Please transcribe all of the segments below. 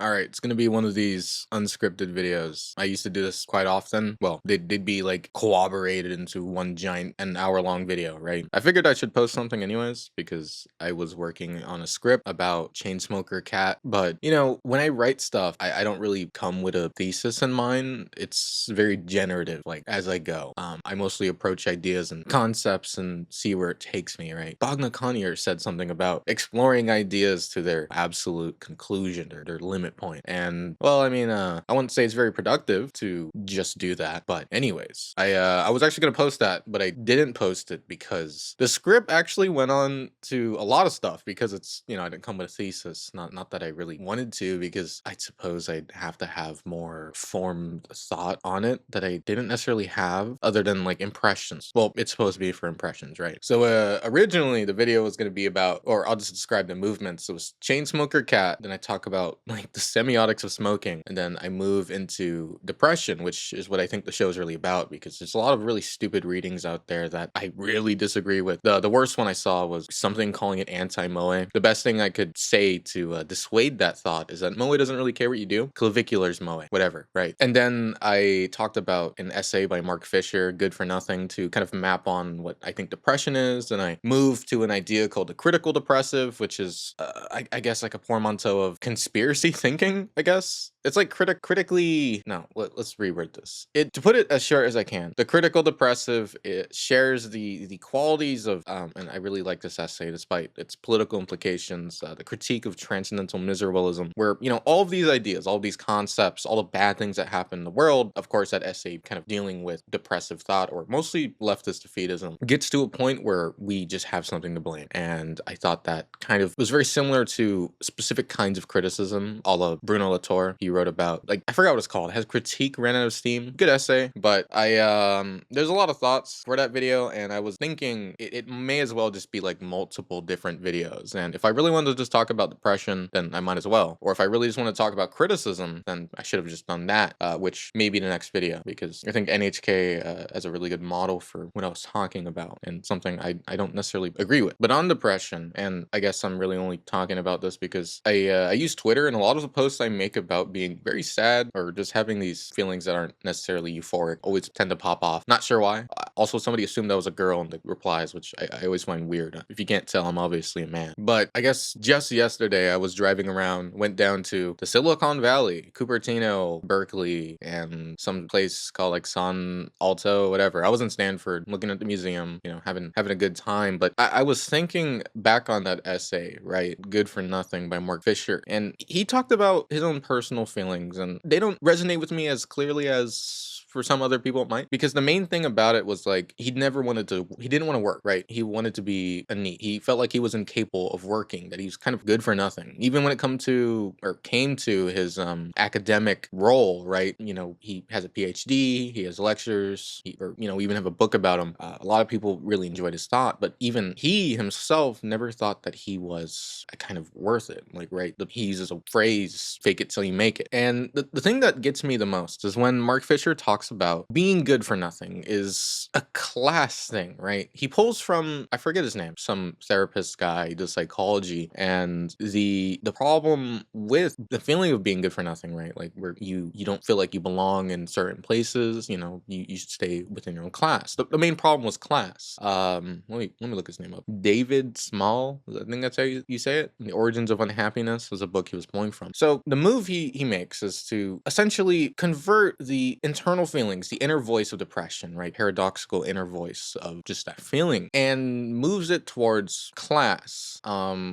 Alright, it's gonna be one of these unscripted videos. I used to do this quite often. Well, they'd be like corroborated into one giant an hour-long video, right? I figured I should post something anyways because I was working on a script about Chainsmoker Cat. But when I write stuff, I don't really come with a thesis in mind. It's very generative, like as I go. I mostly approach ideas and concepts and see where it takes me, right? Bogna Connier said something about exploring ideas to their absolute conclusion or their limit point. And well, I wouldn't say it's very productive to just do that. But anyways, I was actually gonna post that, but I didn't post it because the script actually went on to a lot of stuff because it's I didn't come with a thesis. Not that I really wanted to, because I suppose I'd have to have more formed thought on it that I didn't necessarily have other than like impressions. Well, it's supposed to be for impressions, right? So originally the video was gonna be about, or I'll just describe the movements. It was Chainsmoker Cat, then I talk about like the semiotics of smoking, and then I move into depression, which is what I think the show is really about, because there's a lot of really stupid readings out there that I really disagree with. The worst one I saw was something calling it anti-moe. The best thing I could say to dissuade that thought is that moe doesn't really care what you do. Clavicular's moe, whatever, right? And then I talked about an essay by Mark Fisher, Good for Nothing, to kind of map on what I think depression is. And I moved to an idea called the critical depressive, which is, I guess, like a portmanteau of conspiracy thinking, I guess. It's like critically. No, let's reword this. To put it as short as I can, the critical depressive, it shares the qualities of and I really like this essay despite its political implications. The critique of transcendental miserabilism, where all of these ideas, all of these concepts, all the bad things that happen in the world. Of course, that essay kind of dealing with depressive thought, or mostly leftist defeatism, gets to a point where we just have something to blame. And I thought that kind of was very similar to specific kinds of criticism, a la Bruno Latour. He wrote about, like, I forgot what it's called. It has Critique Ran Out of Steam. Good essay, but there's a lot of thoughts for that video, and I was thinking it may as well just be like multiple different videos. And if I really wanted to just talk about depression, then I might as well. Or if I really just want to talk about criticism, then I should have just done that, which may be the next video, because I think NHK has a really good model for what I was talking about, and something I don't necessarily agree with. But on depression, and I guess I'm really only talking about this because I use Twitter, and a lot of the posts I make about being very sad or just having these feelings that aren't necessarily euphoric always tend to pop off. Not sure why. Also, somebody assumed I was a girl in the replies, which I always find weird. If you can't tell, I'm obviously a man. But I guess just yesterday I was driving around, went down to the Silicon Valley, Cupertino, Berkeley, and some place called like San Alto, whatever. I was in Stanford looking at the museum, having a good time. But I was thinking back on that essay, right? Good for Nothing by Mark Fisher. And he talked about his own personal feelings, and they don't resonate with me as clearly as for some other people it might, because the main thing about it was like he didn't want to work, right? He wanted to be a NEET. He felt like he was incapable of working, that he was kind of good for nothing. Even when it came to his academic role, right? He has a PhD, he has lectures, we even have a book about him. A lot of people really enjoyed his thought, but even he himself never thought that he was kind of worth it. Like, right? He uses a phrase, fake it till you make it. And the thing that gets me the most is when Mark Fisher talks about being good for nothing is a class thing, right? He pulls from, I forget his name, some therapist guy, does psychology, and the problem with the feeling of being good for nothing, right? Like where you don't feel like you belong in certain places, you should stay within your own class. The main problem was class. Let me look his name up. David Small, I think that's how you say it. The Origins of Unhappiness was a book he was pulling from. So the move he makes is to essentially convert the internal feelings, the inner voice of depression, right? Paradoxical inner voice of just that feeling, and moves it towards class,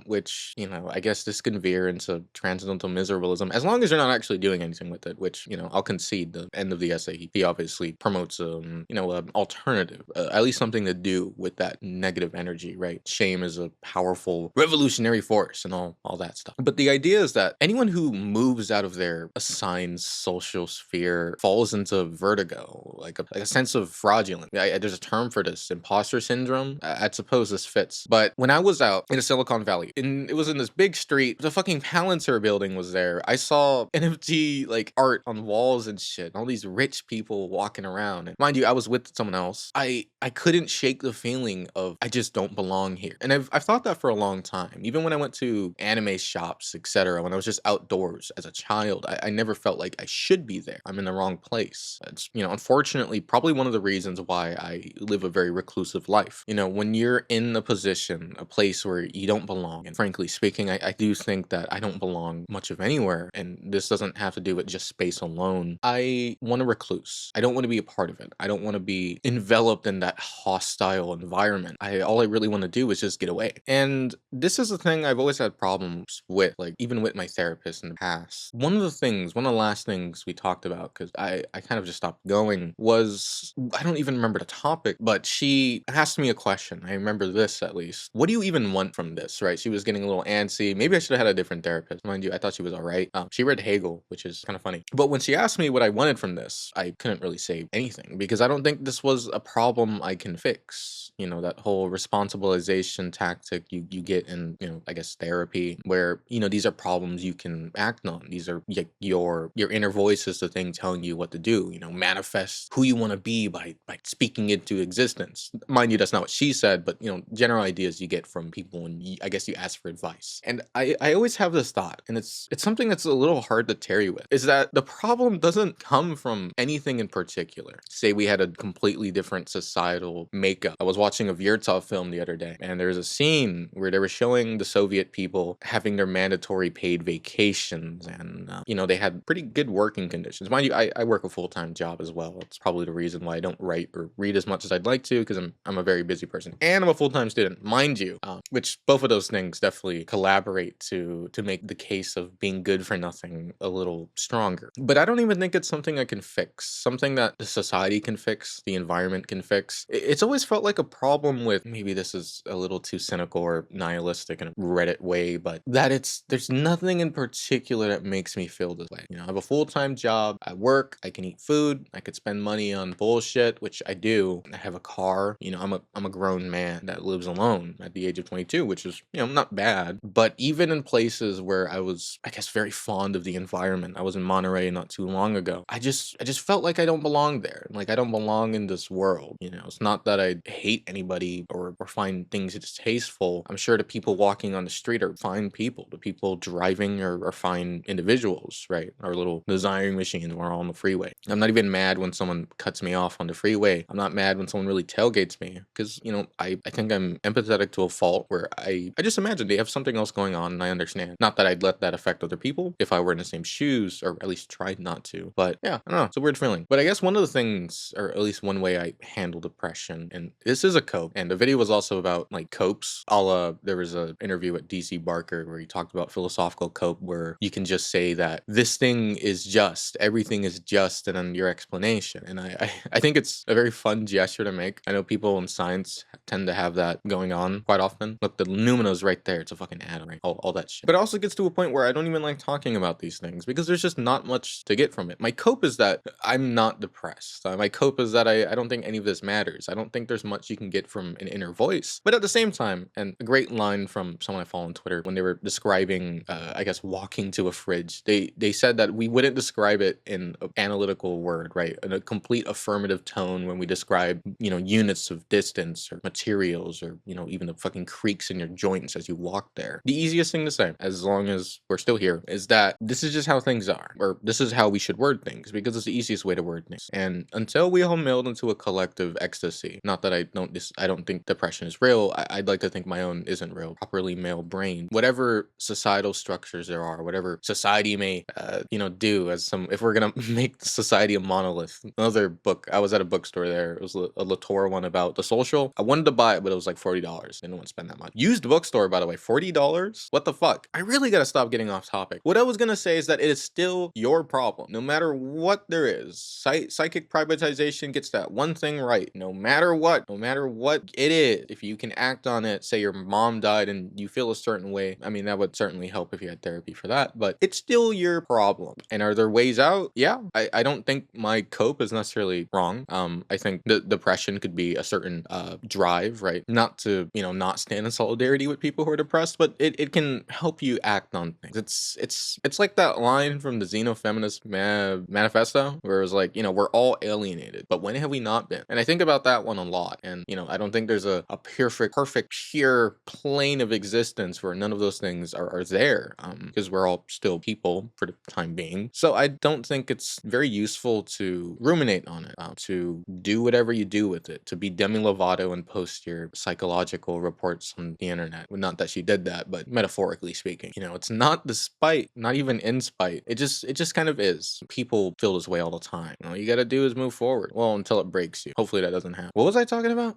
which, I guess this can veer into transcendental miserabilism, as long as you're not actually doing anything with it, which, I'll concede the end of the essay. He obviously promotes, an alternative, at least something to do with that negative energy, right? Shame is a powerful revolutionary force and all that stuff. But the idea is that anyone who moves out of their assigned social sphere falls into vertigo, like a sense of fraudulence. there's a term for this, imposter syndrome. I suppose this fits. But when I was out in Silicon Valley, it was in this big street, the fucking Palantir building was there. I saw NFT like art on walls and shit. All these rich people walking around. And mind you, I was with someone else. I couldn't shake the feeling of I just don't belong here. And I've thought that for a long time. Even when I went to anime shops, etc., when I was just outdoors as a child, I never felt like I should be there. I'm in the wrong place. It's, unfortunately, probably one of the reasons why I live a very reclusive life. When you're in a position, a place where you don't belong, and frankly speaking, I do think that I don't belong much of anywhere, and this doesn't have to do with just space alone. I want to recluse. I don't want to be a part of it. I don't want to be enveloped in that hostile environment. All I really want to do is just get away. And this is the thing I've always had problems with, like even with my therapist in the past. One of the last things we talked about, because I kind of just stopped going, was, I don't even remember the topic, but she asked me a question. I remember this at least. What do you even want from this, right? She was getting a little antsy. Maybe I should have had a different therapist. Mind you, I thought she was all right. She read Hegel, which is kind of funny. But when she asked me what I wanted from this, I couldn't really say anything because I don't think this was a problem I can fix. That whole responsibilization tactic you get in, I guess therapy, where, these are problems you can act on. These are your inner voice is the thing telling you what to do, manifest who you want to be by speaking into existence. Mind you, that's not what she said, but general ideas you get from people when I guess you ask for advice. And I always have this thought, and it's something that's a little hard to tarry with, is that the problem doesn't come from anything in particular. Say we had a completely different societal makeup. I was watching a Virtov film the other day, and there was a scene where they were showing the Soviet people having their mandatory paid vacations, and they had pretty good working conditions. Mind you, I work a full-time job as well. It's probably the reason why I don't write or read as much as I'd like to, because I'm a very busy person, and I'm a full-time student, mind you, which both of those things definitely collaborate to make the case of being good for nothing a little stronger. But I don't even think it's something I can fix, something that the society can fix, the environment can fix. It's always felt like a problem with, maybe this is a little too cynical or nihilistic in a Reddit way, but there's nothing in particular that makes me feel this way. I have a full-time job, I work, I can eat food, I could spend money on bullshit, which I do. I have a car, I'm a grown man that lives alone at the age of 22, which is, not bad. But even in places where I was, I guess, very fond of the environment, I was in Monterey not too long ago, I just felt like I don't belong there. Like I don't belong in this world. It's not that I hate anybody or find things distasteful. I'm sure the people walking on the street are fine people. The people driving are fine individuals, right? Our little desiring machines when we're all on the freeway. I'm not even mad when someone cuts me off on the freeway. I'm not mad when someone really tailgates me, because I think I'm empathetic to a fault where I just imagine they have something else going on, and I understand. Not that I'd let that affect other people if I were in the same shoes, or at least tried not to. But yeah, I don't know. It's a weird feeling. But I guess one of the things, or at least one way I handle depression, and this is a cope, and the video was also about like copes. There was an interview with DC Barker where he talked about philosophical cope, where you can just say that this thing is just, everything is just, and then your explanation. And I think it's a very fun gesture to make. I know people in science tend to have that going on quite often. Look, the lumino's right there. It's a fucking atom, right? All that shit. But it also gets to a point where I don't even like talking about these things because there's just not much to get from it. My cope is that I'm not depressed. My cope is that I don't think any of this matters. I don't think there's much you can get from an inner voice. But at the same time, and a great line from someone I follow on Twitter when they were describing, I guess, walking to a fridge, they said that we wouldn't describe it in an analytical word, right? In a complete affirmative tone when we describe, units of distance or materials or, even the fucking creaks in your joints as you walk there. The easiest thing to say, as long as we're still here, is that this is just how things are, or this is how we should word things, because it's the easiest way to word things. And until we all meld into a collective ecstasy, not that I don't think depression is real. I'd like to think my own isn't real. Properly male brain, whatever societal structures there are, whatever society may, do if we're gonna make society a monolith. Another book, I was at a bookstore there. It was a Latour one about the social. I wanted to buy it, but it was like $40. Didn't want to spend that much. Used bookstore, by the way, $40? What the fuck? I really gotta stop getting off topic. What I was gonna say is that it is still your problem. No matter what there is, psychic privatization gets that one thing right. No matter what it is, if you can act on it, say your mom died and you feel a certain way, I mean, that would certainly help if you had therapy for that, but it's still your problem. And are there ways out? Yeah. I don't think my cope is necessarily wrong. I think think that depression could be a certain drive, right? Not to, not stand in solidarity with people who are depressed, but it can help you act on things. It's like that line from the Xenofeminist manifesto where it was like, we're all alienated, but when have we not been? And I think about that one a lot. And, I don't think there's a perfect, pure plane of existence where none of those things are there, because we're all still people for the time being. So I don't think it's very useful to ruminate on it, to do whatever you do with it, to be Demi Lovato and post your psychological reports on the internet. Well, not that she did that, but metaphorically speaking, it's not despite, not even in spite. It just kind of is. People feel this way all the time. All you gotta do is move forward. Well, until it breaks you. Hopefully that doesn't happen. What was I talking about?